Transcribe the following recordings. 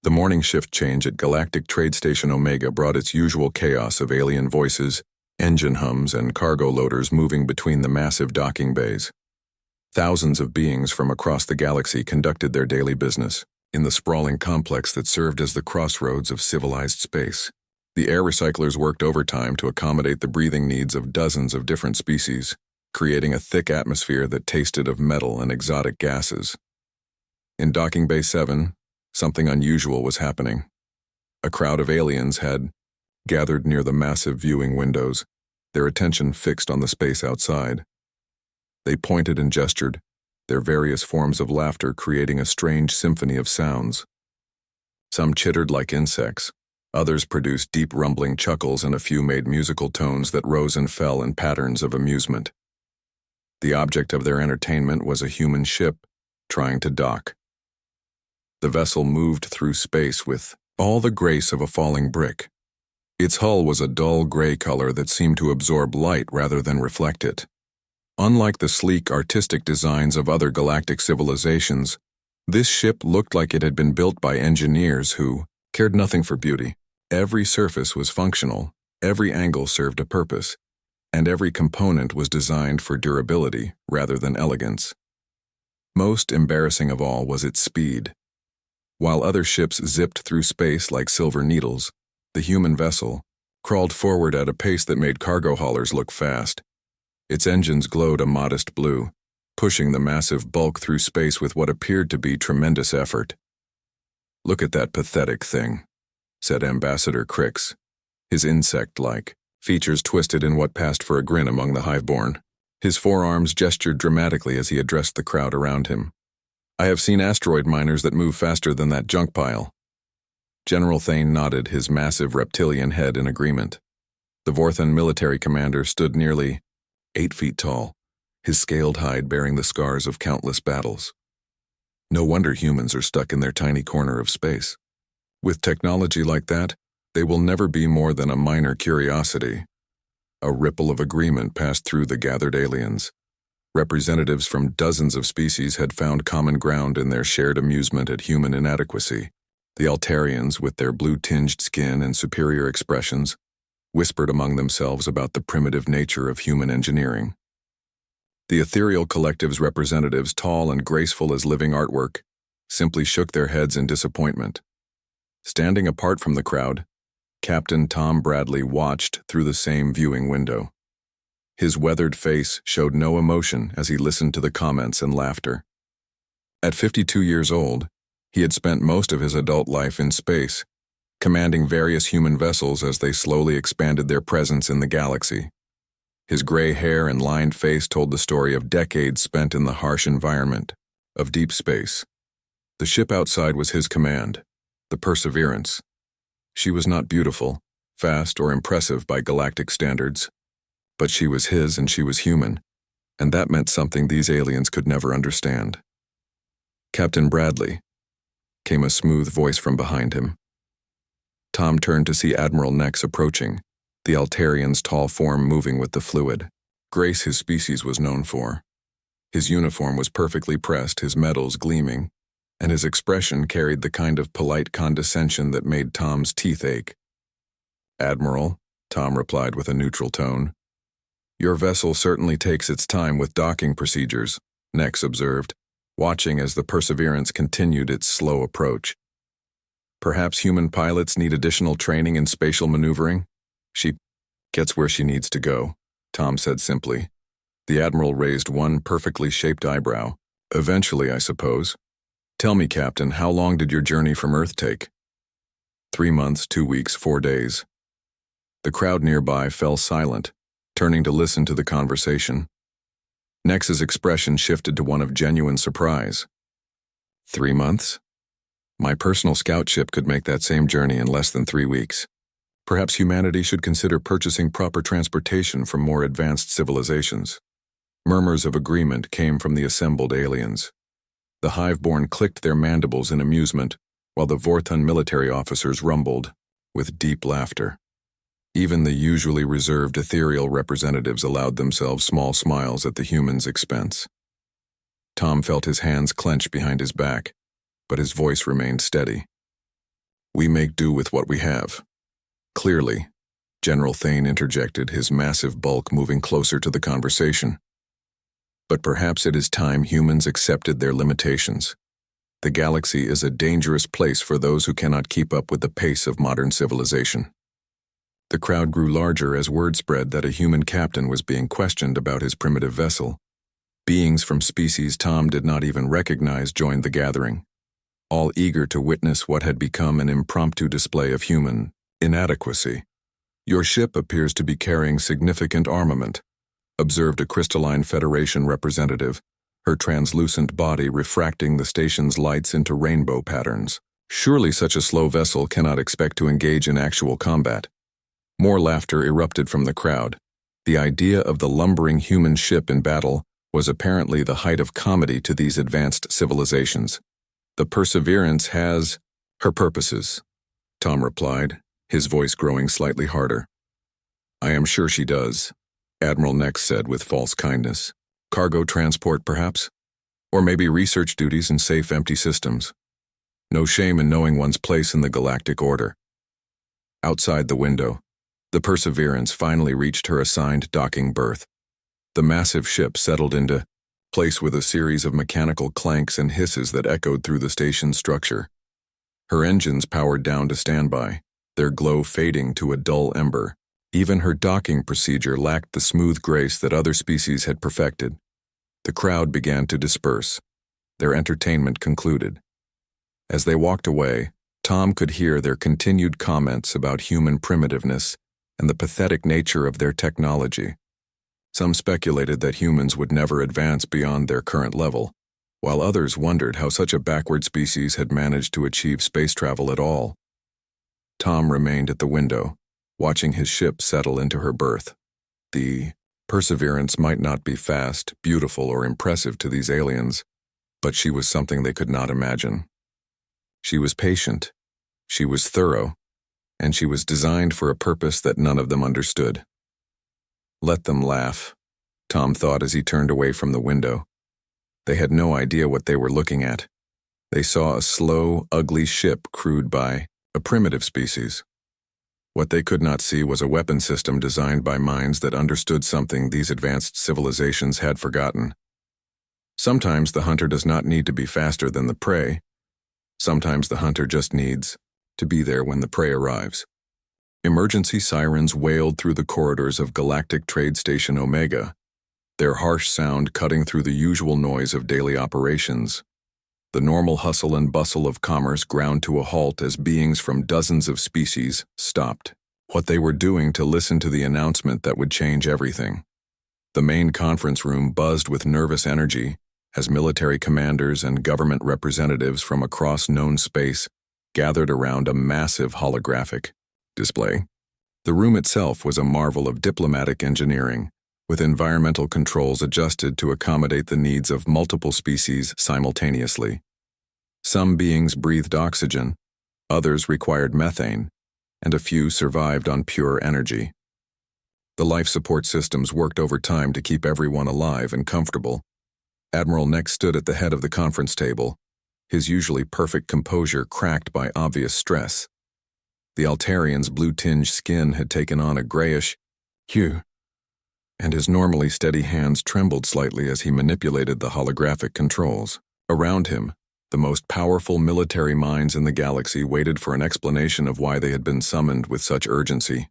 The morning shift change at Galactic Trade Station Omega brought its usual chaos of alien voices, engine hums, and cargo loaders moving between the massive docking bays. Thousands of beings from across the galaxy conducted their daily business in the sprawling complex that served as the crossroads of civilized space. The air recyclers worked overtime to accommodate the breathing needs of dozens of different species, creating a thick atmosphere that tasted of metal and exotic gases. In Docking Bay 7, something unusual was happening. A crowd of aliens had gathered near the massive viewing windows, their attention fixed on the space outside. They pointed and gestured, their various forms of laughter creating a strange symphony of sounds. Some chittered like insects, others produced deep rumbling chuckles, and a few made musical tones that rose and fell in patterns of amusement. The object of their entertainment was a human ship trying to dock. The vessel moved through space with all the grace of a falling brick. Its hull was a dull gray color that seemed to absorb light rather than reflect it. Unlike the sleek, artistic designs of other galactic civilizations, this ship looked like it had been built by engineers who cared nothing for beauty. Every surface was functional, every angle served a purpose, and every component was designed for durability rather than elegance. Most embarrassing of all was its speed. While other ships zipped through space like silver needles, the human vessel crawled forward at a pace that made cargo haulers look fast. Its engines glowed a modest blue, pushing the massive bulk through space with what appeared to be tremendous effort. "Look at that pathetic thing," said Ambassador Crix, his insect-like features twisted in what passed for a grin among the hiveborn. His forearms gestured dramatically as he addressed the crowd around him. "I have seen asteroid miners that move faster than that junk pile." General Thane nodded his massive reptilian head in agreement. The Vorthan military commander stood nearly 8 feet tall, his scaled hide bearing the scars of countless battles. No wonder humans are stuck in their tiny corner of space. With technology like that, they will never be more than a minor curiosity. A ripple of agreement passed through the gathered aliens. Representatives from dozens of species had found common ground in their shared amusement at human inadequacy. The Altarians, with their blue-tinged skin and superior expressions, whispered among themselves about the primitive nature of human engineering. The ethereal collective's representatives, tall and graceful as living artwork, simply shook their heads in disappointment. Standing apart from the crowd, Captain Tom Bradley watched through the same viewing window. His weathered face showed no emotion as he listened to the comments and laughter. At 52 years old, he had spent most of his adult life in space, commanding various human vessels as they slowly expanded their presence in the galaxy. His gray hair and lined face told the story of decades spent in the harsh environment of deep space. The ship outside was his command, the Perseverance. She was not beautiful, fast, or impressive by galactic standards, but she was his and she was human, and that meant something these aliens could never understand. "Captain Bradley," came a smooth voice from behind him. Tom turned to see Admiral Nex approaching, the Altarian's tall form moving with the fluid. Grace his species was known for. His uniform was perfectly pressed, his medals gleaming, and his expression carried the kind of polite condescension that made Tom's teeth ache. "Admiral," Tom replied with a neutral tone. "Your vessel certainly takes its time with docking procedures," Nex observed, watching as the Perseverance continued its slow approach. "Perhaps human pilots need additional training in spatial maneuvering? She gets where she needs to go," Tom said simply. The Admiral raised one perfectly shaped eyebrow. "Eventually, I suppose. Tell me, Captain, how long did your journey from Earth take?" 3 months, 2 weeks, 4 days. The crowd nearby fell silent, turning to listen to the conversation. Nex's expression shifted to one of genuine surprise. 3 months? My personal scout ship could make that same journey in less than 3 weeks. Perhaps humanity should consider purchasing proper transportation from more advanced civilizations. Murmurs of agreement came from the assembled aliens. The hiveborn clicked their mandibles in amusement, while the Vorthan military officers rumbled with deep laughter. Even the usually reserved ethereal representatives allowed themselves small smiles at the humans' expense. Tom felt his hands clench behind his back, but his voice remained steady. We make do with what we have. Clearly, General Thane interjected, his massive bulk moving closer to the conversation. But perhaps it is time humans accepted their limitations. The galaxy is a dangerous place for those who cannot keep up with the pace of modern civilization. The crowd grew larger as word spread that a human captain was being questioned about his primitive vessel. Beings from species Tom did not even recognize joined the gathering, all eager to witness what had become an impromptu display of human inadequacy. "Your ship appears to be carrying significant armament," observed a crystalline Federation representative, her translucent body refracting the station's lights into rainbow patterns. "Surely such a slow vessel cannot expect to engage in actual combat." More laughter erupted from the crowd. The idea of the lumbering human ship in battle was apparently the height of comedy to these advanced civilizations. "The Perseverance has her purposes," Tom replied, his voice growing slightly harder. "I am sure she does," Admiral Nex said with false kindness. "Cargo transport, perhaps? Or maybe research duties in safe, empty systems. No shame in knowing one's place in the galactic order." Outside the window, the Perseverance finally reached her assigned docking berth. The massive ship settled into place with a series of mechanical clanks and hisses that echoed through the station's structure. Her engines powered down to standby, their glow fading to a dull ember. Even her docking procedure lacked the smooth grace that other species had perfected. The crowd began to disperse, their entertainment concluded. As they walked away, Tom could hear their continued comments about human primitiveness and the pathetic nature of their technology. Some speculated that humans would never advance beyond their current level, while others wondered how such a backward species had managed to achieve space travel at all. Tom remained at the window, watching his ship settle into her berth. The Perseverance might not be fast, beautiful, or impressive to these aliens, but she was something they could not imagine. She was patient, she was thorough, and she was designed for a purpose that none of them understood. Let them laugh, Tom thought as he turned away from the window. They had no idea what they were looking at. They saw a slow, ugly ship crewed by a primitive species. What they could not see was a weapon system designed by minds that understood something these advanced civilizations had forgotten. Sometimes the hunter does not need to be faster than the prey. Sometimes the hunter just needs to be there when the prey arrives. Emergency sirens wailed through the corridors of Galactic Trade Station Omega, their harsh sound cutting through the usual noise of daily operations. The normal hustle and bustle of commerce ground to a halt as beings from dozens of species stopped what they were doing to listen to the announcement that would change everything. The main conference room buzzed with nervous energy as military commanders and government representatives from across known space gathered around a massive holographic display. The room itself was a marvel of diplomatic engineering, with environmental controls adjusted to accommodate the needs of multiple species simultaneously. Some beings breathed oxygen, others required methane, and a few survived on pure energy. The life support systems worked overtime to keep everyone alive and comfortable. Admiral Nex stood at the head of the conference table, his usually perfect composure cracked by obvious stress. The Altarian's blue-tinged skin had taken on a grayish hue, and his normally steady hands trembled slightly as he manipulated the holographic controls. Around him, the most powerful military minds in the galaxy waited for an explanation of why they had been summoned with such urgency.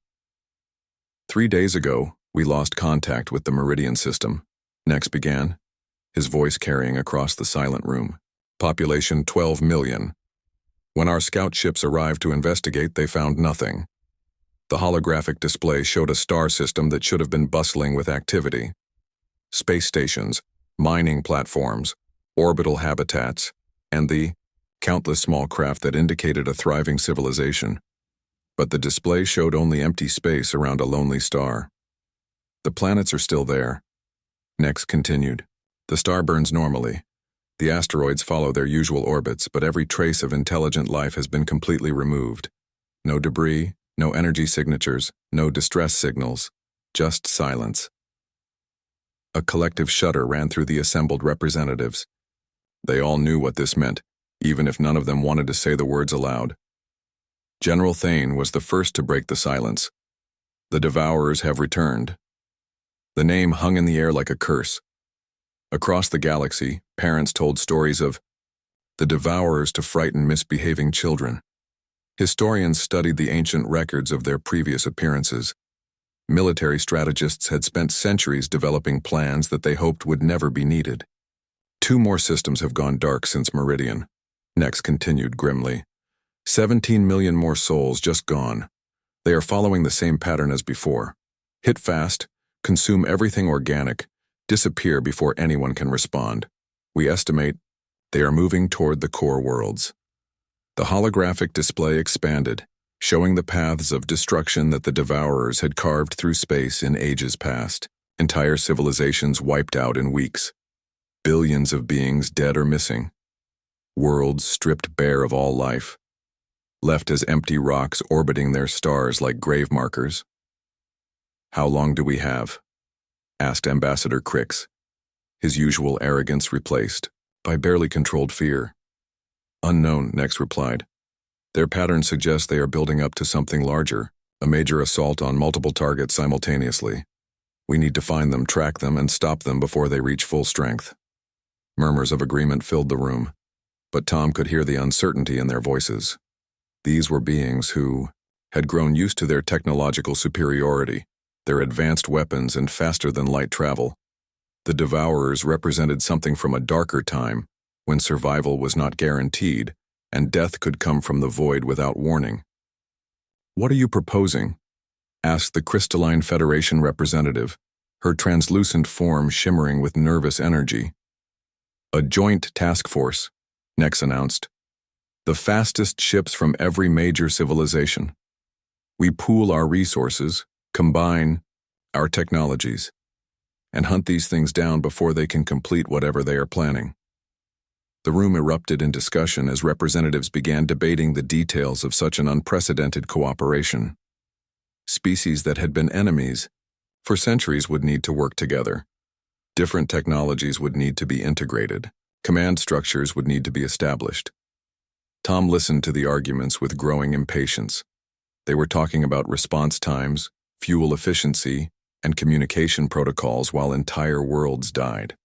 3 days ago, we lost contact with the Meridian system, Nex began, his voice carrying across the silent room. Population 12 million. When our scout ships arrived to investigate, they found nothing. The holographic display showed a star system that should have been bustling with activity. Space stations, mining platforms, orbital habitats, and the countless small craft that indicated a thriving civilization. But the display showed only empty space around a lonely star. The planets are still there. Nex continued. The star burns normally. The asteroids follow their usual orbits, but every trace of intelligent life has been completely removed. No debris, no energy signatures, no distress signals, just silence. A collective shudder ran through the assembled representatives. They all knew what this meant, even if none of them wanted to say the words aloud. General Thane was the first to break the silence. The Devourers have returned. The name hung in the air like a curse. Across the galaxy, parents told stories of the Devourers to frighten misbehaving children. Historians studied the ancient records of their previous appearances. Military strategists had spent centuries developing plans that they hoped would never be needed. 2 more systems have gone dark since Meridian. Nex continued grimly. 17 million more souls just gone. They are following the same pattern as before. Hit fast, consume everything organic, disappear before anyone can respond. We estimate they are moving toward the core worlds. The holographic display expanded, showing the paths of destruction that the Devourers had carved through space in ages past. Entire civilizations wiped out in weeks. Billions of beings dead or missing. Worlds stripped bare of all life, left as empty rocks orbiting their stars like grave markers. "How long do we have?" asked Ambassador Crix, his usual arrogance replaced by barely controlled fear. "Unknown," Nex replied. "Their pattern suggests they are building up to something larger, a major assault on multiple targets simultaneously. We need to find them, track them, and stop them before they reach full strength." Murmurs of agreement filled the room, but Tom could hear the uncertainty in their voices. These were beings who had grown used to their technological superiority, their advanced weapons and faster-than-light travel. The Devourers represented something from a darker time, when survival was not guaranteed, and death could come from the void without warning. "What are you proposing?" asked the Crystalline Federation representative, her translucent form shimmering with nervous energy. "A joint task force," Nex announced. "The fastest ships from every major civilization. We pool our resources, combine our technologies, and hunt these things down before they can complete whatever they are planning." The room erupted in discussion as representatives began debating the details of such an unprecedented cooperation. Species that had been enemies for centuries would need to work together. Different technologies would need to be integrated. Command structures would need to be established. Tom listened to the arguments with growing impatience. They were talking about response times, fuel efficiency, and communication protocols while entire worlds died.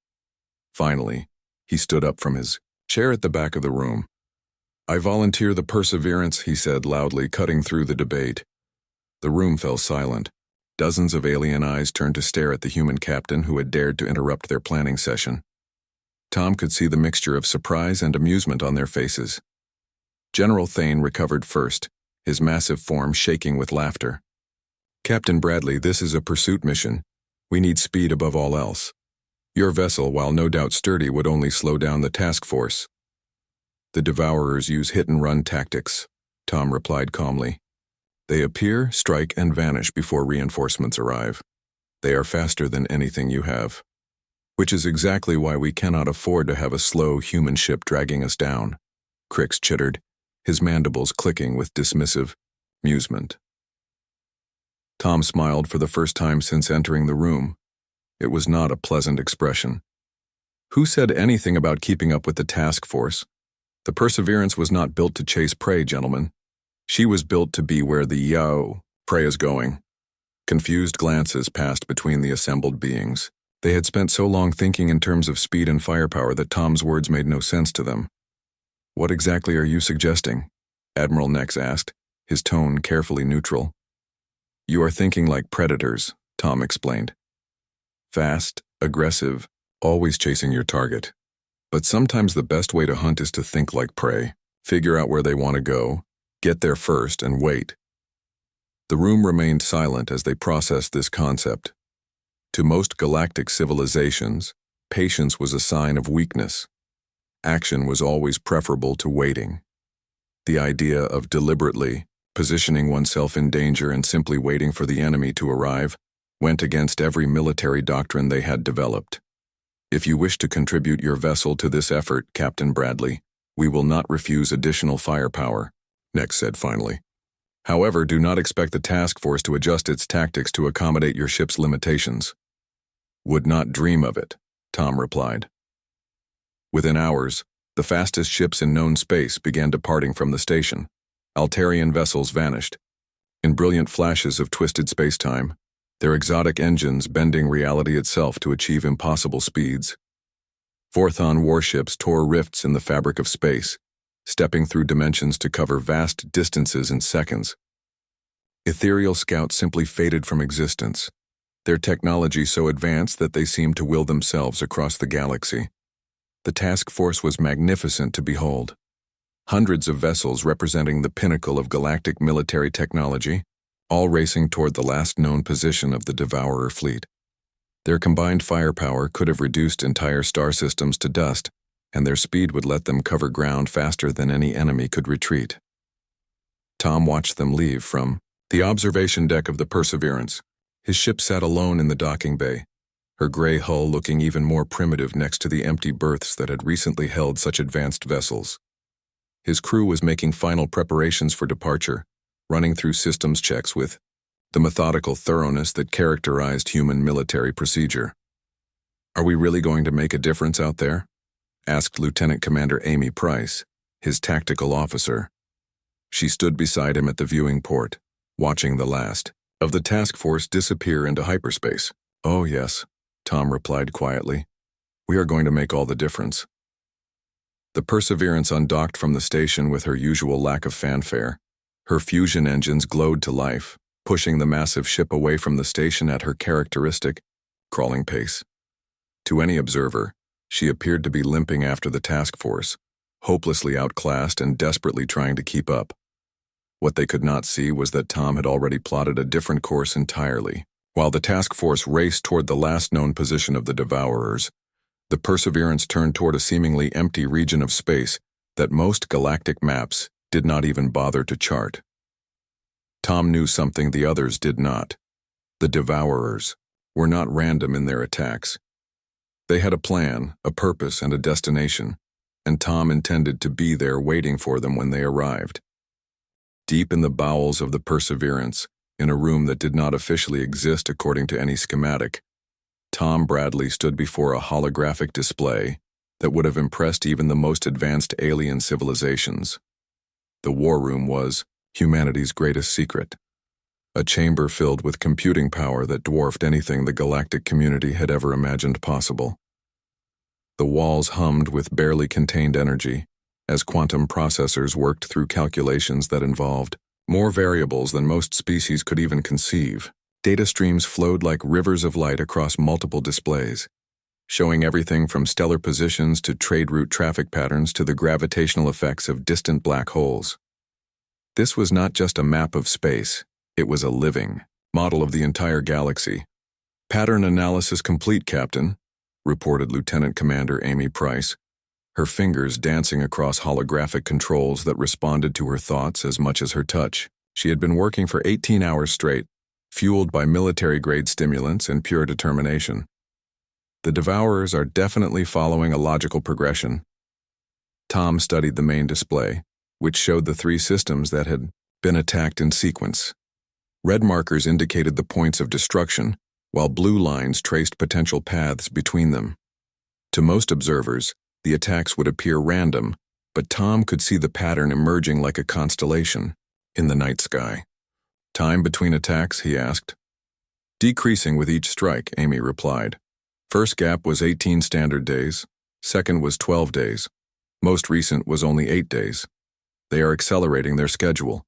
Finally, he stood up from his chair at the back of the room. "I volunteer the Perseverance," he said loudly, cutting through the debate. The room fell silent. Dozens of alien eyes turned to stare at the human captain who had dared to interrupt their planning session. Tom could see the mixture of surprise and amusement on their faces. General Thane recovered first, his massive form shaking with laughter. "Captain Bradley, this is a pursuit mission. We need speed above all else. Your vessel, while no doubt sturdy, would only slow down the task force." "The Devourers use hit-and-run tactics," Tom replied calmly. "They appear, strike, and vanish before reinforcements arrive. They are faster than anything you have. Which is exactly why we cannot afford to have a slow human ship dragging us down," Crix chittered, his mandibles clicking with dismissive amusement. Tom smiled for the first time since entering the room. It was not a pleasant expression. Who said anything about keeping up with the task force? The Perseverance was not built to chase prey, gentlemen. She was built to be where the prey is going. Confused glances passed between the assembled beings. They had spent so long thinking in terms of speed and firepower that Tom's words made no sense to them. "What exactly are you suggesting?" Admiral Nex asked, his tone carefully neutral. "You are thinking like predators," Tom explained. "Fast, aggressive, always chasing your target. But sometimes the best way to hunt is to think like prey, figure out where they want to go, get there first, and wait." The room remained silent as they processed this concept. To most galactic civilizations, patience was a sign of weakness. Action was always preferable to waiting. The idea of deliberately positioning oneself in danger and simply waiting for the enemy to arrive went against every military doctrine they had developed. "If you wish to contribute your vessel to this effort, Captain Bradley, we will not refuse additional firepower," Nex said finally. "However, do not expect the task force to adjust its tactics to accommodate your ship's limitations." "Would not dream of it," Tom replied. Within hours, the fastest ships in known space began departing from the station. Altarian vessels vanished. In brilliant flashes of twisted space-time, their exotic engines bending reality itself to achieve impossible speeds. Vorthon warships tore rifts in the fabric of space, stepping through dimensions to cover vast distances in seconds. Ethereal scouts simply faded from existence, their technology so advanced that they seemed to will themselves across the galaxy. The task force was magnificent to behold. Hundreds of vessels representing the pinnacle of galactic military technology, all racing toward the last known position of the Devourer fleet. Their combined firepower could have reduced entire star systems to dust, and their speed would let them cover ground faster than any enemy could retreat. Tom watched them leave from the observation deck of the Perseverance. His ship sat alone in the docking bay, her gray hull looking even more primitive next to the empty berths that had recently held such advanced vessels. His crew was making final preparations for departure, running through systems checks with the methodical thoroughness that characterized human military procedure. "Are we really going to make a difference out there?" asked Lieutenant Commander Amy Price, his tactical officer. She stood beside him at the viewing port, watching the last of the task force disappear into hyperspace. "Oh yes," Tom replied quietly. "We are going to make all the difference." The Perseverance undocked from the station with her usual lack of fanfare. Her fusion engines glowed to life, pushing the massive ship away from the station at her characteristic, crawling pace. To any observer, she appeared to be limping after the task force, hopelessly outclassed and desperately trying to keep up. What they could not see was that Tom had already plotted a different course entirely. While the task force raced toward the last known position of the Devourers, the Perseverance turned toward a seemingly empty region of space that most galactic maps did not even bother to chart. Tom knew something the others did not. The Devourers were not random in their attacks. They had a plan, a purpose, and a destination, and Tom intended to be there waiting for them when they arrived. Deep in the bowels of the Perseverance, in a room that did not officially exist according to any schematic, Tom Bradley stood before a holographic display that would have impressed even the most advanced alien civilizations. The war room was humanity's greatest secret, a chamber filled with computing power that dwarfed anything the galactic community had ever imagined possible. The walls hummed with barely contained energy as quantum processors worked through calculations that involved more variables than most species could even conceive. Data streams flowed like rivers of light across multiple displays, showing everything from stellar positions to trade route traffic patterns to the gravitational effects of distant black holes. This was not just a map of space, it was a living model of the entire galaxy. "Pattern analysis complete, Captain," reported Lieutenant Commander Amy Price, her fingers dancing across holographic controls that responded to her thoughts as much as her touch. She had been working for 18 hours straight, fueled by military-grade stimulants and pure determination. The Devourers are definitely following a logical progression. Tom studied the main display, which showed the three systems that had been attacked in sequence. Red markers indicated the points of destruction, while blue lines traced potential paths between them. To most observers, the attacks would appear random, but Tom could see the pattern emerging like a constellation in the night sky. "Time between attacks?" he asked. "Decreasing with each strike," Amy replied. "First gap was 18 standard days, second was 12 days, most recent was only 8 days. They are accelerating their schedule."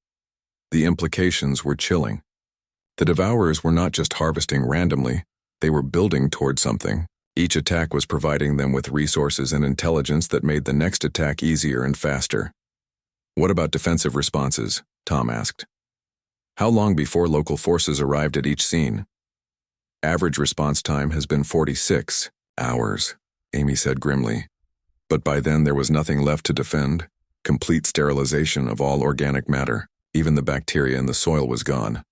The implications were chilling. The Devourers were not just harvesting randomly, they were building toward something. Each attack was providing them with resources and intelligence that made the next attack easier and faster. "What about defensive responses?" Tom asked. "How long before local forces arrived at each scene?" "Average response time has been 46 hours, Amy said grimly. But by then there was nothing left to defend. Complete sterilization of all organic matter. Even the bacteria in the soil was gone.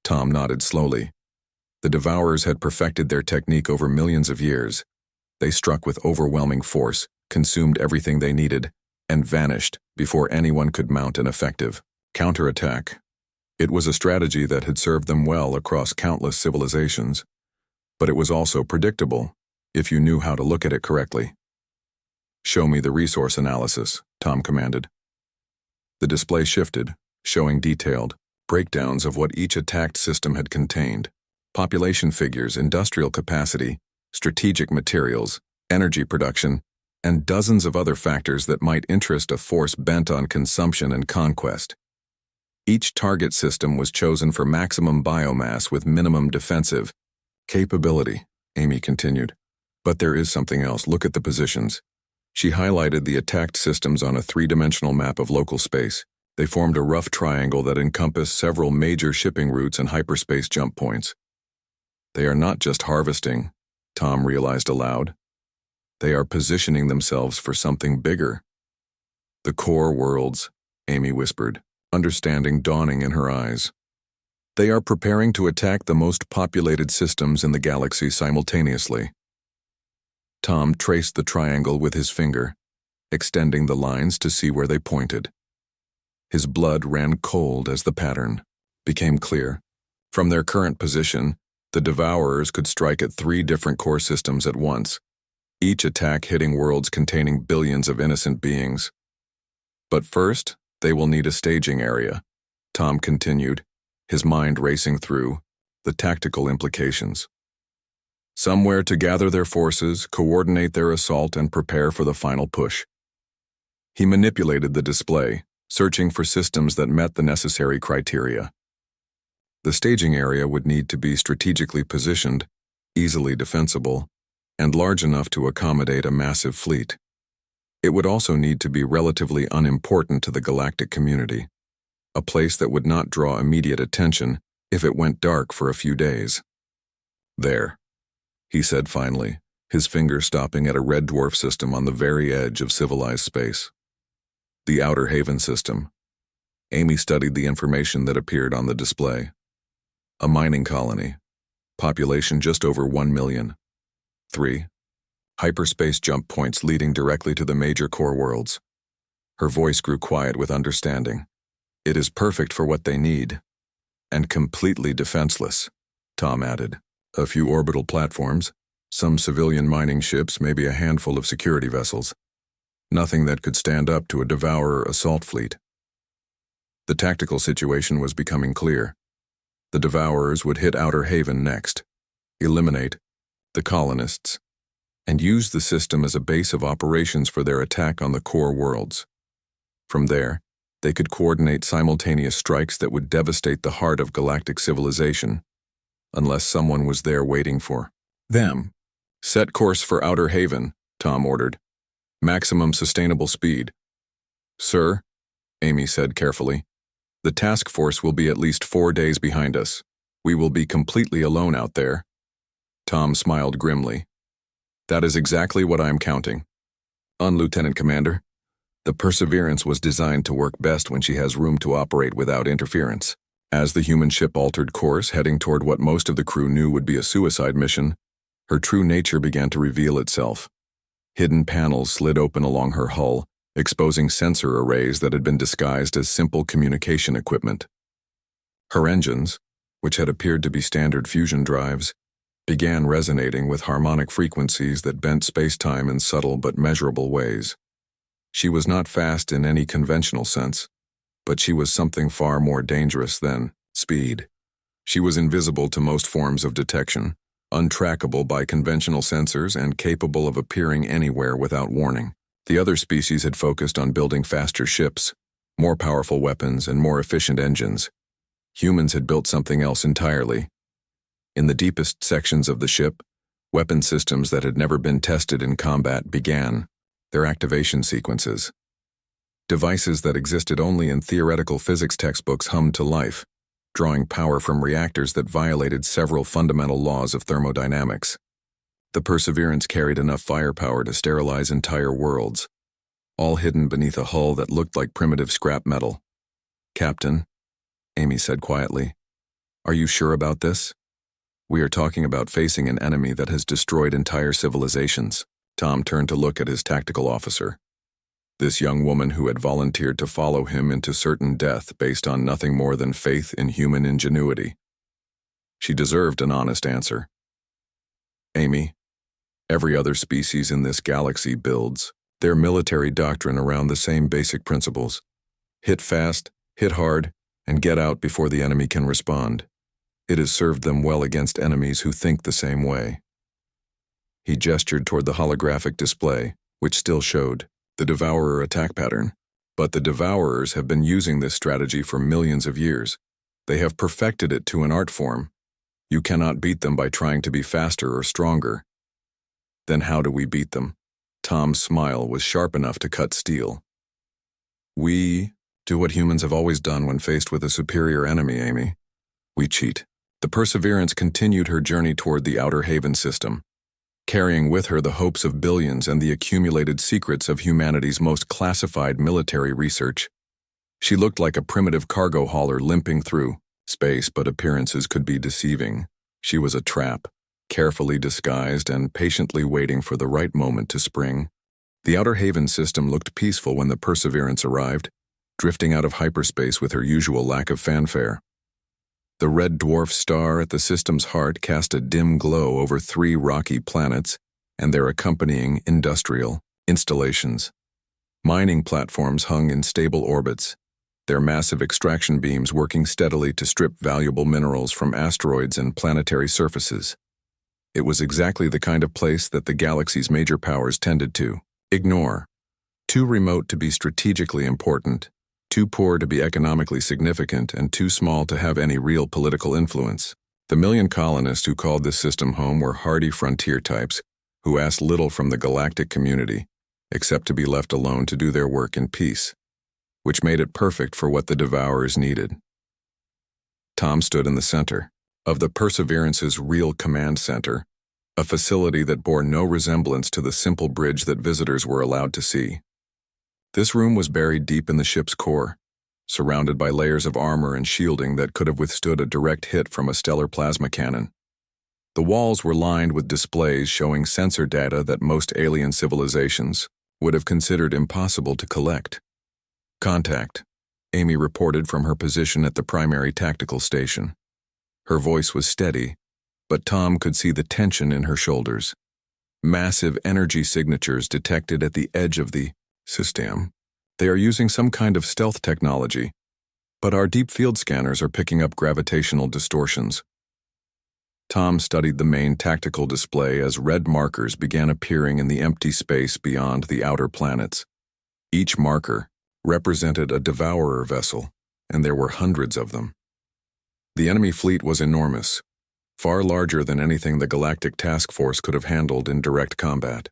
Tom nodded slowly. The Devourers had perfected their technique over millions of years. They struck with overwhelming force, consumed everything they needed, and vanished before anyone could mount an effective counterattack. It was a strategy that had served them well across countless civilizations, but it was also predictable, if you knew how to look at it correctly. "Show me the resource analysis," Tom commanded. The display shifted, showing detailed breakdowns of what each attacked system had contained. Population figures, industrial capacity, strategic materials, energy production, and dozens of other factors that might interest a force bent on consumption and conquest. Each target system was chosen for maximum biomass with minimum defensive capability, Amy continued. But there is something else. Look at the positions. She highlighted the attacked systems on a three-dimensional map of local space. They formed a rough triangle that encompassed several major shipping routes and hyperspace jump points. They are not just harvesting, Tom realized aloud. They are positioning themselves for something bigger. The core worlds, Amy whispered, understanding dawning in her eyes. They are preparing to attack the most populated systems in the galaxy simultaneously. Tom traced the triangle with his finger, extending the lines to see where they pointed. His blood ran cold as the pattern became clear. From their current position, the Devourers could strike at 3 different core systems at once, each attack hitting worlds containing billions of innocent beings. But first, they will need a staging area, Tom continued, his mind racing through the tactical implications. Somewhere to gather their forces, coordinate their assault, and prepare for the final push. He manipulated the display, searching for systems that met the necessary criteria. The staging area would need to be strategically positioned, easily defensible, and large enough to accommodate a massive fleet. It would also need to be relatively unimportant to the galactic community, a place that would not draw immediate attention if it went dark for a few days. There, he said finally, his finger stopping at a red dwarf system on the very edge of civilized space. The Outer Haven system. Amy studied the information that appeared on the display. A mining colony. Population just over 1 million. 3. Hyperspace jump points leading directly to the major core worlds. Her voice grew quiet with understanding. It is perfect for what they need. And completely defenseless, Tom added. A few orbital platforms, some civilian mining ships, maybe a handful of security vessels. Nothing that could stand up to a Devourer assault fleet. The tactical situation was becoming clear. The Devourers would hit Outer Haven next, eliminate the colonists, and use the system as a base of operations for their attack on the core worlds. From there, they could coordinate simultaneous strikes that would devastate the heart of galactic civilization, unless someone was there waiting for them. Set course for Outer Haven, Tom ordered. Maximum sustainable speed. Sir, Amy said carefully, the task force will be at least 4 days behind us. We will be completely alone out there. Tom smiled grimly. That is exactly what I am counting on, Lieutenant Commander. The Perseverance was designed to work best when she has room to operate without interference. As the human ship altered course, heading toward what most of the crew knew would be a suicide mission, her true nature began to reveal itself. Hidden panels slid open along her hull, exposing sensor arrays that had been disguised as simple communication equipment. Her engines, which had appeared to be standard fusion drives, began resonating with harmonic frequencies that bent space-time in subtle but measurable ways. She was not fast in any conventional sense, but she was something far more dangerous than speed. She was invisible to most forms of detection, untrackable by conventional sensors, and capable of appearing anywhere without warning. The other species had focused on building faster ships, more powerful weapons, and more efficient engines. Humans had built something else entirely. In the deepest sections of the ship, weapon systems that had never been tested in combat began their activation sequences. Devices that existed only in theoretical physics textbooks hummed to life, drawing power from reactors that violated several fundamental laws of thermodynamics. The Perseverance carried enough firepower to sterilize entire worlds, all hidden beneath a hull that looked like primitive scrap metal. Captain, Amy said quietly, are you sure about this? We are talking about facing an enemy that has destroyed entire civilizations. Tom turned to look at his tactical officer. This young woman who had volunteered to follow him into certain death based on nothing more than faith in human ingenuity. She deserved an honest answer. Amy, every other species in this galaxy builds their military doctrine around the same basic principles. Hit fast, hit hard, and get out before the enemy can respond. It has served them well against enemies who think the same way. He gestured toward the holographic display, which still showed the Devourer attack pattern. But the Devourers have been using this strategy for millions of years. They have perfected it to an art form. You cannot beat them by trying to be faster or stronger. Then how do we beat them? Tom's smile was sharp enough to cut steel. We do what humans have always done when faced with a superior enemy, Amy. We cheat. The Perseverance continued her journey toward the Outer Haven system, carrying with her the hopes of billions and the accumulated secrets of humanity's most classified military research. She looked like a primitive cargo hauler limping through space, but appearances could be deceiving. She was a trap, carefully disguised and patiently waiting for the right moment to spring. The Outer Haven system looked peaceful when the Perseverance arrived, drifting out of hyperspace with her usual lack of fanfare. The red dwarf star at the system's heart cast a dim glow over 3 rocky planets and their accompanying industrial installations. Mining platforms hung in stable orbits, their massive extraction beams working steadily to strip valuable minerals from asteroids and planetary surfaces. It was exactly the kind of place that the galaxy's major powers tended to ignore. Too remote to be strategically important, too poor to be economically significant, and too small to have any real political influence. The million colonists who called this system home were hardy frontier types who asked little from the galactic community, except to be left alone to do their work in peace, which made it perfect for what the Devourers needed. Tom stood in the center of the Perseverance's real command center, a facility that bore no resemblance to the simple bridge that visitors were allowed to see. This room was buried deep in the ship's core, surrounded by layers of armor and shielding that could have withstood a direct hit from a stellar plasma cannon. The walls were lined with displays showing sensor data that most alien civilizations would have considered impossible to collect. Contact, Amy reported from her position at the primary tactical station. Her voice was steady, but Tom could see the tension in her shoulders. Massive energy signatures detected at the edge of the system. They are using some kind of stealth technology, but our deep field scanners are picking up gravitational distortions. Tom studied the main tactical display as red markers began appearing in the empty space beyond the outer planets. Each marker represented a Devourer vessel, and there were hundreds of them. The enemy fleet was enormous, far larger than anything the Galactic Task Force could have handled in direct combat.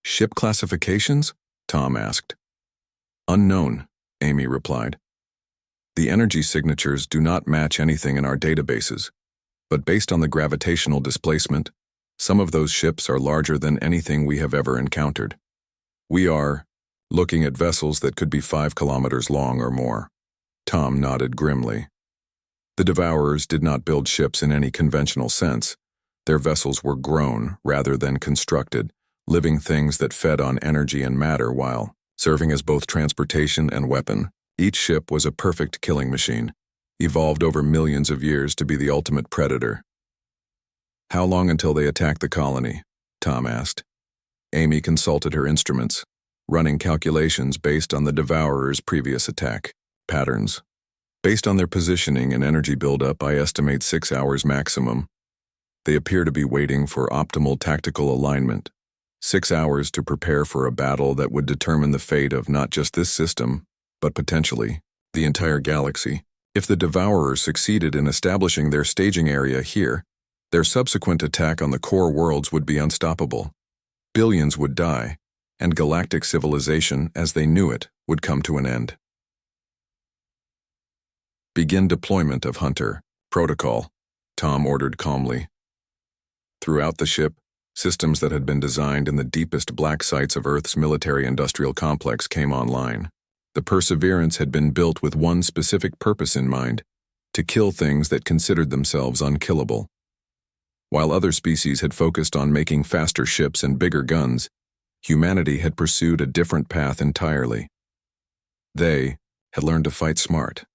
Ship classifications? Tom asked. Unknown, Amy replied. The energy signatures do not match anything in our databases, but based on the gravitational displacement, some of those ships are larger than anything we have ever encountered. We are looking at vessels that could be 5 kilometers long or more. Tom nodded grimly. The Devourers did not build ships in any conventional sense. Their vessels were grown rather than constructed, living things that fed on energy and matter while serving as both transportation and weapon. Each ship was a perfect killing machine, evolved over millions of years to be the ultimate predator. How long until they attack the colony? Tom asked. Amy consulted her instruments, running calculations based on the Devourer's previous attack patterns. Based on their positioning and energy buildup, I estimate 6 hours maximum. They appear to be waiting for optimal tactical alignment. 6 hours to prepare for a battle that would determine the fate of not just this system, but potentially the entire galaxy. If the Devourers succeeded in establishing their staging area here, their subsequent attack on the core worlds would be unstoppable. Billions would die, and galactic civilization, as they knew it, would come to an end. Begin deployment of Hunter Protocol, Tom ordered calmly. Throughout the ship, systems that had been designed in the deepest black sites of Earth's military-industrial complex came online. The Perseverance had been built with one specific purpose in mind: to kill things that considered themselves unkillable. While other species had focused on making faster ships and bigger guns, humanity had pursued a different path entirely. They had learned to fight smart.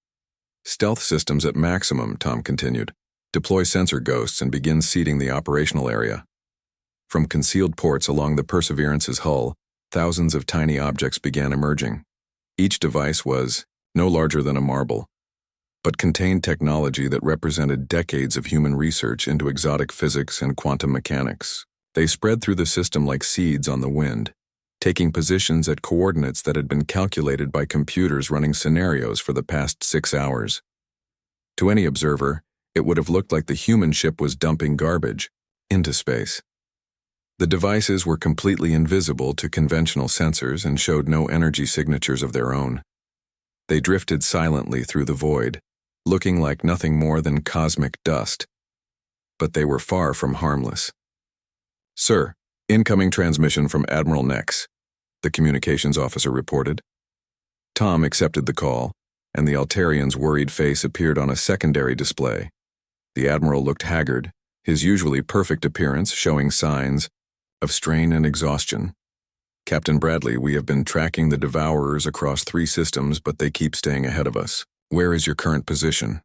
Stealth systems at maximum, Tom continued. Deploy sensor ghosts and begin seeding the operational area. From concealed ports along the Perseverance's hull, thousands of tiny objects began emerging. Each device was no larger than a marble, but contained technology that represented decades of human research into exotic physics and quantum mechanics. They spread through the system like seeds on the wind, taking positions at coordinates that had been calculated by computers running scenarios for the past 6 hours. To any observer, it would have looked like the human ship was dumping garbage into space. The devices were completely invisible to conventional sensors and showed no energy signatures of their own. They drifted silently through the void, looking like nothing more than cosmic dust. But they were far from harmless. "Sir, incoming transmission from Admiral Nex," the communications officer reported. Tom accepted the call, and the Altarian's worried face appeared on a secondary display. The Admiral looked haggard, his usually perfect appearance showing signs of strain and exhaustion. "Captain Bradley, we have been tracking the Devourers across 3 systems, but they keep staying ahead of us. Where is your current position?"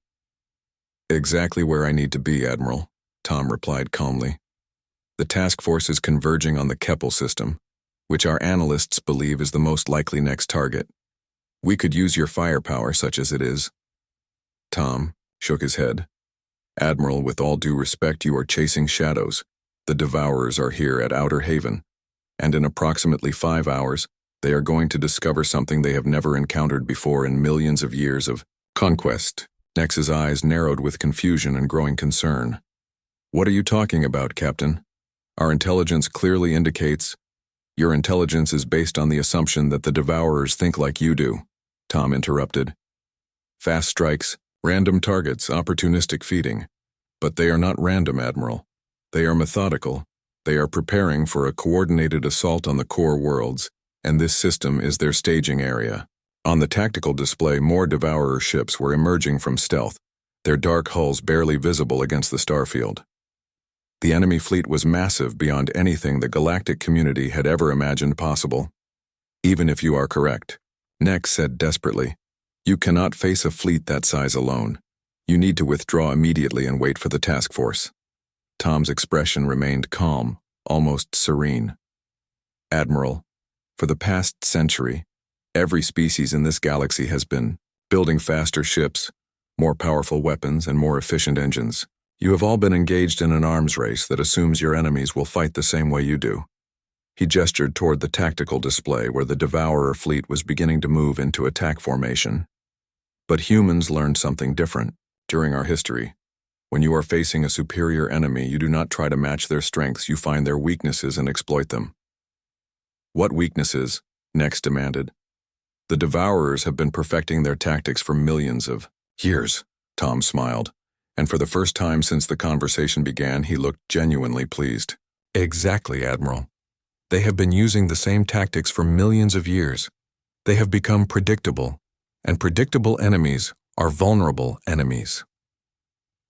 "Exactly where I need to be, Admiral," Tom replied calmly. "The task force is converging on the Keppel system, which our analysts believe is the most likely next target. We could use your firepower, such as it is." Tom shook his head. "Admiral, with all due respect, you are chasing shadows. The Devourers are here at Outer Haven, and in approximately 5 hours, they are going to discover something they have never encountered before in millions of years of conquest." Nex's eyes narrowed with confusion and growing concern. "What are you talking about, Captain? Our intelligence clearly indicates—" "Your intelligence is based on the assumption that the Devourers think like you do," Tom interrupted. "Fast strikes, random targets, opportunistic feeding. But they are not random, Admiral. They are methodical. They are preparing for a coordinated assault on the core worlds, and this system is their staging area." On the tactical display, more Devourer ships were emerging from stealth, their dark hulls barely visible against the starfield. The enemy fleet was massive beyond anything the galactic community had ever imagined possible. "Even if you are correct," Nex said desperately, "you cannot face a fleet that size alone. You need to withdraw immediately and wait for the task force." Tom's expression remained calm, almost serene. "Admiral, for the past century, every species in this galaxy has been building faster ships, more powerful weapons, and more efficient engines. You have all been engaged in an arms race that assumes your enemies will fight the same way you do." He gestured toward the tactical display where the Devourer fleet was beginning to move into attack formation. "But humans learned something different. During our history, when you are facing a superior enemy, you do not try to match their strengths, you find their weaknesses and exploit them." "What weaknesses?" Nex demanded. "The Devourers have been perfecting their tactics for millions of years," Tom smiled, and for the first time since the conversation began, he looked genuinely pleased. "Exactly, Admiral. They have been using the same tactics for millions of years. They have become predictable, and predictable enemies are vulnerable enemies."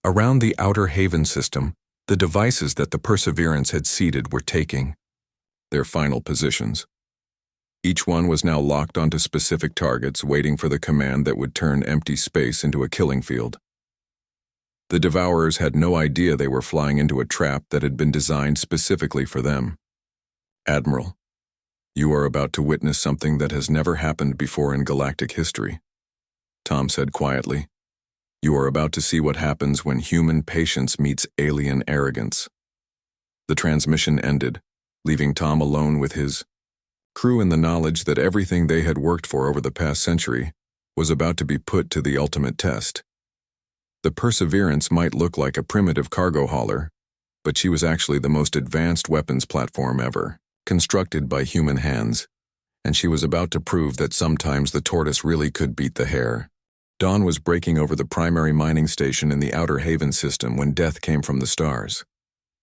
Around the Outer Haven system, the devices that the Perseverance had seeded were taking their final positions. Each one was now locked onto specific targets, waiting for the command that would turn empty space into a killing field. The Devourers had no idea they were flying into a trap that had been designed specifically for them. "Admiral, you are about to witness something that has never happened before in galactic history," Tom said quietly. "You are about to see what happens when human patience meets alien arrogance." The transmission ended, leaving Tom alone with his crew in the knowledge that everything they had worked for over the past century was about to be put to the ultimate test. The Perseverance might look like a primitive cargo hauler, but she was actually the most advanced weapons platform ever, constructed by human hands, and she was about to prove that sometimes the tortoise really could beat the hare. Dawn was breaking over the primary mining station in the Outer Haven system when death came from the stars.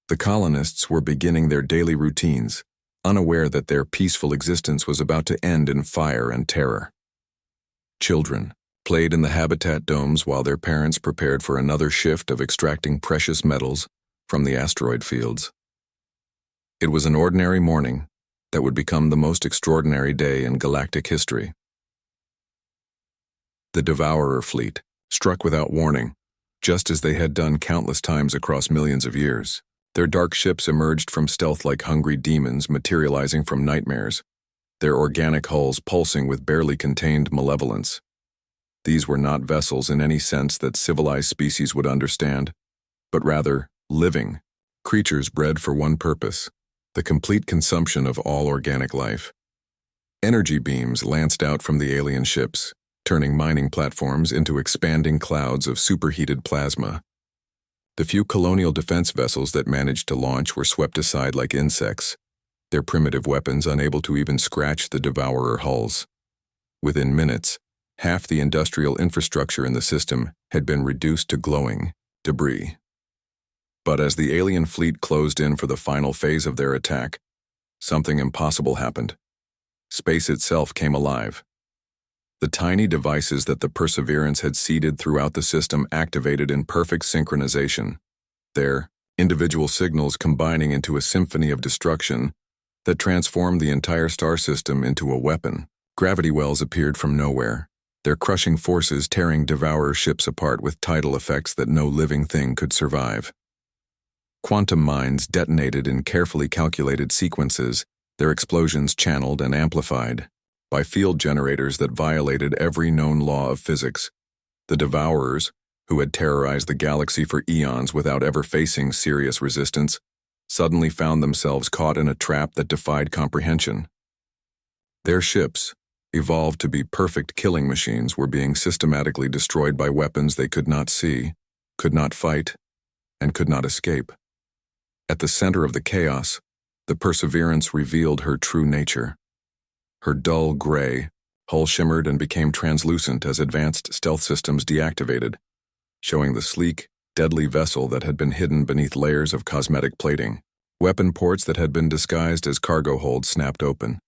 The colonists were beginning their daily routines, unaware that their peaceful existence was about to end in fire and terror. Children played in the habitat domes while their parents prepared for another shift of extracting precious metals from the asteroid fields. It was an ordinary morning that would become the most extraordinary day in galactic history. The Devourer fleet struck without warning, just as they had done countless times across millions of years. Their dark ships emerged from stealth like hungry demons materializing from nightmares, their organic hulls pulsing with barely contained malevolence. These were not vessels in any sense that civilized species would understand, but rather living creatures bred for one purpose: the complete consumption of all organic life. Energy beams lanced out from the alien ships, turning mining platforms into expanding clouds of superheated plasma. The few colonial defense vessels that managed to launch were swept aside like insects, their primitive weapons unable to even scratch the devourer hulls. Within minutes, half the industrial infrastructure in the system had been reduced to glowing debris. But as the alien fleet closed in for the final phase of their attack, something impossible happened. Space itself came alive. The tiny devices that the Perseverance had seeded throughout the system activated in perfect synchronization, their individual signals combining into a symphony of destruction that transformed the entire star system into a weapon. Gravity wells appeared from nowhere, their crushing forces tearing devourer ships apart with tidal effects that no living thing could survive. Quantum mines detonated in carefully calculated sequences, their explosions channeled and amplified by field generators that violated every known law of physics. The devourers, who had terrorized the galaxy for eons without ever facing serious resistance, suddenly found themselves caught in a trap that defied comprehension. Their ships, evolved to be perfect killing machines, were being systematically destroyed by weapons they could not see, could not fight, and could not escape. At the center of the chaos, the Perseverance revealed her true nature. Her dull gray hull shimmered and became translucent as advanced stealth systems deactivated, showing the sleek, deadly vessel that had been hidden beneath layers of cosmetic plating. Weapon ports that had been disguised as cargo holds snapped open,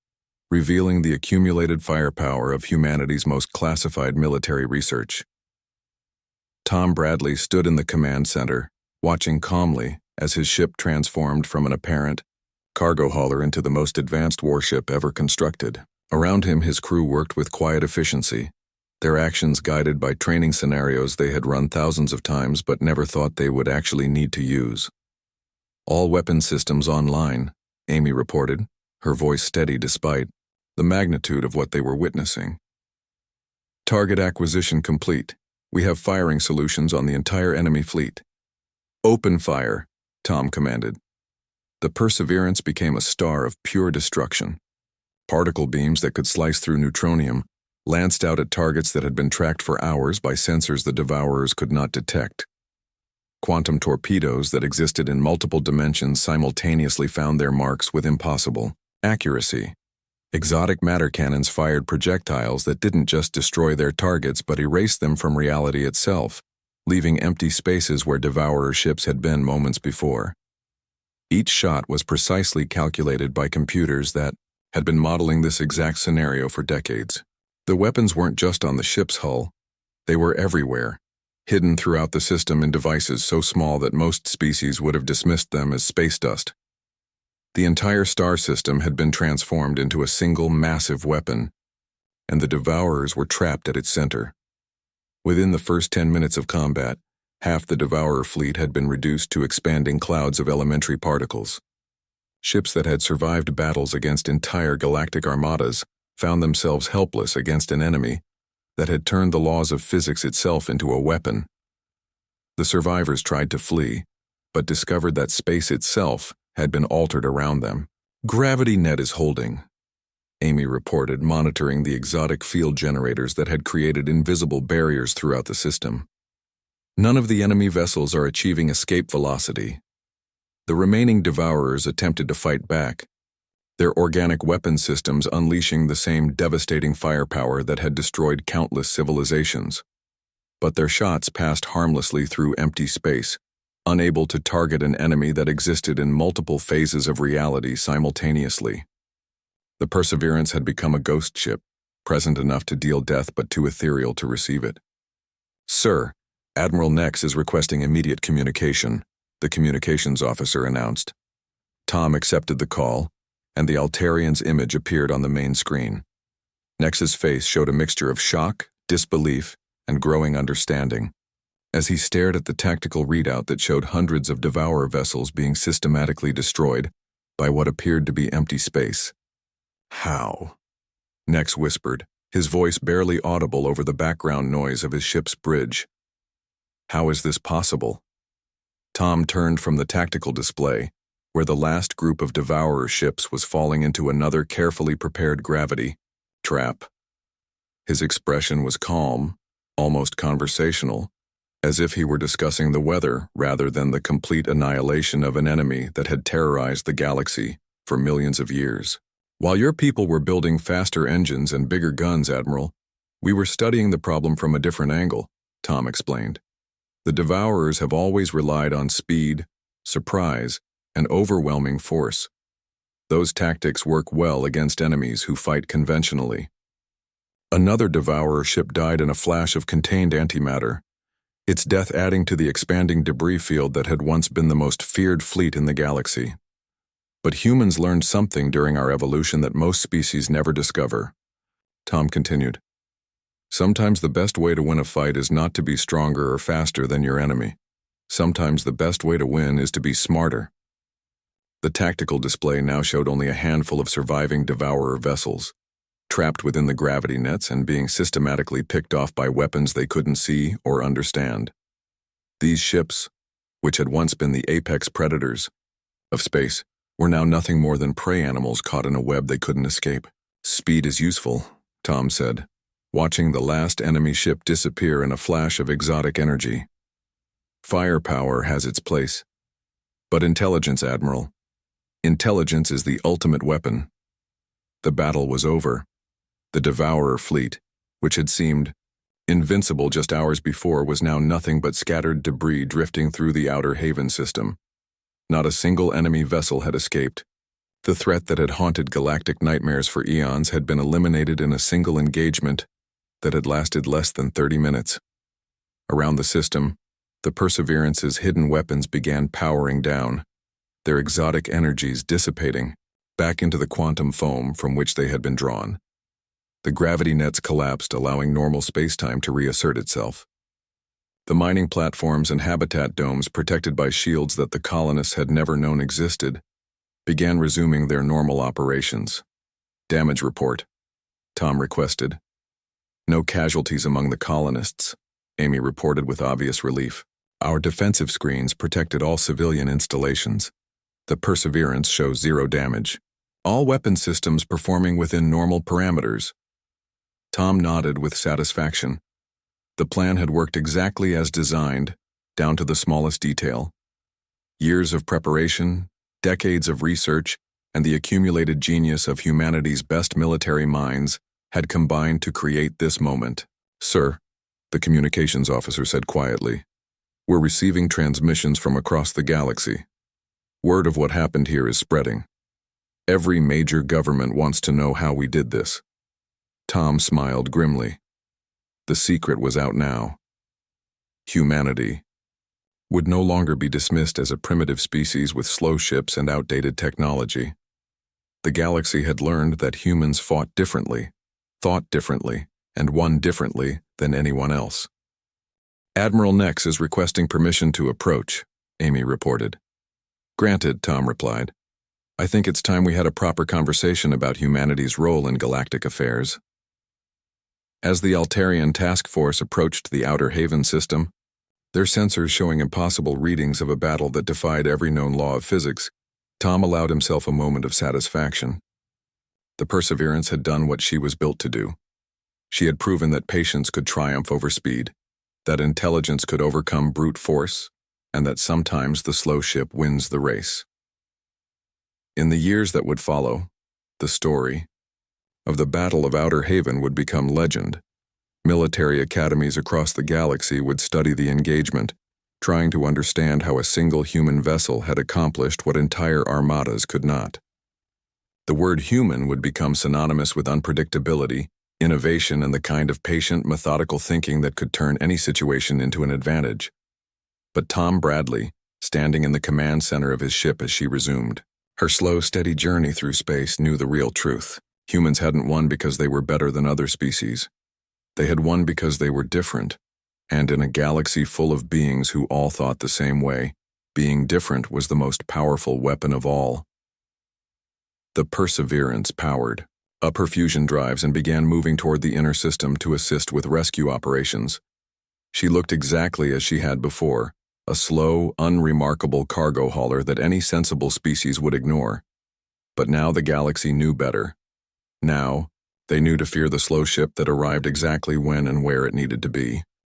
revealing the accumulated firepower of humanity's most classified military research. Tom Bradley stood in the command center, watching calmly as his ship transformed from an apparent cargo hauler into the most advanced warship ever constructed. Around him, his crew worked with quiet efficiency, their actions guided by training scenarios they had run thousands of times but never thought they would actually need to use. "All weapon systems online," Amy reported, her voice steady despite the magnitude of what they were witnessing. "Target acquisition complete. We have firing solutions on the entire enemy fleet." "Open fire," Tom commanded. The Perseverance became a star of pure destruction. Particle beams that could slice through neutronium lanced out at targets that had been tracked for hours by sensors the devourers could not detect. Quantum torpedoes that existed in multiple dimensions simultaneously found their marks with impossible accuracy. Exotic matter cannons fired projectiles that didn't just destroy their targets but erased them from reality itself, leaving empty spaces where devourer ships had been moments before. Each shot was precisely calculated by computers that had been modeling this exact scenario for decades. The weapons weren't just on the ship's hull. They were everywhere, hidden throughout the system in devices so small that most species would have dismissed them as space dust. The entire star system had been transformed into a single massive weapon, and the devourers were trapped at its center. Within the first 10 minutes of combat, half the devourer fleet had been reduced to expanding clouds of elementary particles. Ships that had survived battles against entire galactic armadas found themselves helpless against an enemy that had turned the laws of physics itself into a weapon. The survivors tried to flee, but discovered that space itself had been altered around them. "Gravity net is holding," Amy reported, monitoring the exotic field generators that had created invisible barriers throughout the system. "None of the enemy vessels are achieving escape velocity." The remaining devourers attempted to fight back, their organic weapon systems unleashing the same devastating firepower that had destroyed countless civilizations. But their shots passed harmlessly through empty space, unable to target an enemy that existed in multiple phases of reality simultaneously. The Perseverance had become a ghost ship, present enough to deal death but too ethereal to receive it. "Sir, Admiral Nex is requesting immediate communication," the communications officer announced. Tom accepted the call, and the Altarian's image appeared on the main screen. Nex's face showed a mixture of shock, disbelief, and growing understanding, as he stared at the tactical readout that showed hundreds of devourer vessels being systematically destroyed by what appeared to be empty space. "How?" Nex whispered, his voice barely audible over the background noise of his ship's bridge. How is this possible? Tom turned from the tactical display, where the last group of Devourer ships was falling into another carefully prepared gravity trap. His expression was calm, almost conversational, as if he were discussing the weather rather than the complete annihilation of an enemy that had terrorized the galaxy for millions of years. While your people were building faster engines and bigger guns, Admiral, we were studying the problem from a different angle, Tom explained. The Devourers have always relied on speed, surprise, and overwhelming force. Those tactics work well against enemies who fight conventionally. Another Devourer ship died in a flash of contained antimatter, its death adding to the expanding debris field that had once been the most feared fleet in the galaxy. But humans learned something during our evolution that most species never discover. Tom continued. Sometimes the best way to win a fight is not to be stronger or faster than your enemy. Sometimes the best way to win is to be smarter. The tactical display now showed only a handful of surviving Devourer vessels, trapped within the gravity nets and being systematically picked off by weapons they couldn't see or understand. These ships, which had once been the apex predators of space, were now nothing more than prey animals caught in a web they couldn't escape. Speed is useful, Tom said, watching the last enemy ship disappear in a flash of exotic energy. Firepower has its place. But intelligence, Admiral. Intelligence is the ultimate weapon. The battle was over. The Devourer fleet, which had seemed invincible just hours before, was now nothing but scattered debris drifting through the outer haven system. Not a single enemy vessel had escaped. The threat that had haunted galactic nightmares for eons had been eliminated in a single engagement that had lasted less than 30 minutes. Around the system, the Perseverance's hidden weapons began powering down, their exotic energies dissipating back into the quantum foam from which they had been drawn. The gravity nets collapsed, allowing normal spacetime to reassert itself. The mining platforms and habitat domes, protected by shields that the colonists had never known existed, began resuming their normal operations. Damage report, Tom requested. No casualties among the colonists, Amy reported with obvious relief. Our defensive screens protected all civilian installations. The Perseverance shows 0 damage. All weapon systems performing within normal parameters. Tom nodded with satisfaction. The plan had worked exactly as designed, down to the smallest detail. Years of preparation, decades of research, and the accumulated genius of humanity's best military minds had combined to create this moment. Sir, the communications officer said quietly, we're receiving transmissions from across the galaxy. Word of what happened here is spreading. Every major government wants to know how we did this. Tom smiled grimly. The secret was out now. Humanity would no longer be dismissed as a primitive species with slow ships and outdated technology. The galaxy had learned that humans fought differently, thought differently, and won differently than anyone else. Admiral Nex is requesting permission to approach, Amy reported. Granted, Tom replied. I think it's time we had a proper conversation about humanity's role in galactic affairs. As the Altarian task force approached the outer haven system, their sensors showing impossible readings of a battle that defied every known law of physics, Tom allowed himself a moment of satisfaction. The Perseverance had done what she was built to do. She had proven that patience could triumph over speed, that intelligence could overcome brute force, and that sometimes the slow ship wins the race. In the years that would follow, the story of the Battle of Outer Haven would become legend. Military academies across the galaxy would study the engagement, trying to understand how a single human vessel had accomplished what entire armadas could not. The word human would become synonymous with unpredictability, innovation, and the kind of patient, methodical thinking that could turn any situation into an advantage. But Tom Bradley, standing in the command center of his ship as she resumed her slow, steady journey through space, knew the real truth. Humans hadn't won because they were better than other species. They had won because they were different, and in a galaxy full of beings who all thought the same way, being different was the most powerful weapon of all. The Perseverance powered up her fusion drives and began moving toward the inner system to assist with rescue operations. She looked exactly as she had before, a slow, unremarkable cargo hauler that any sensible species would ignore. But now the galaxy knew better. Now, they knew to fear the slow ship that arrived exactly when and where it needed to be.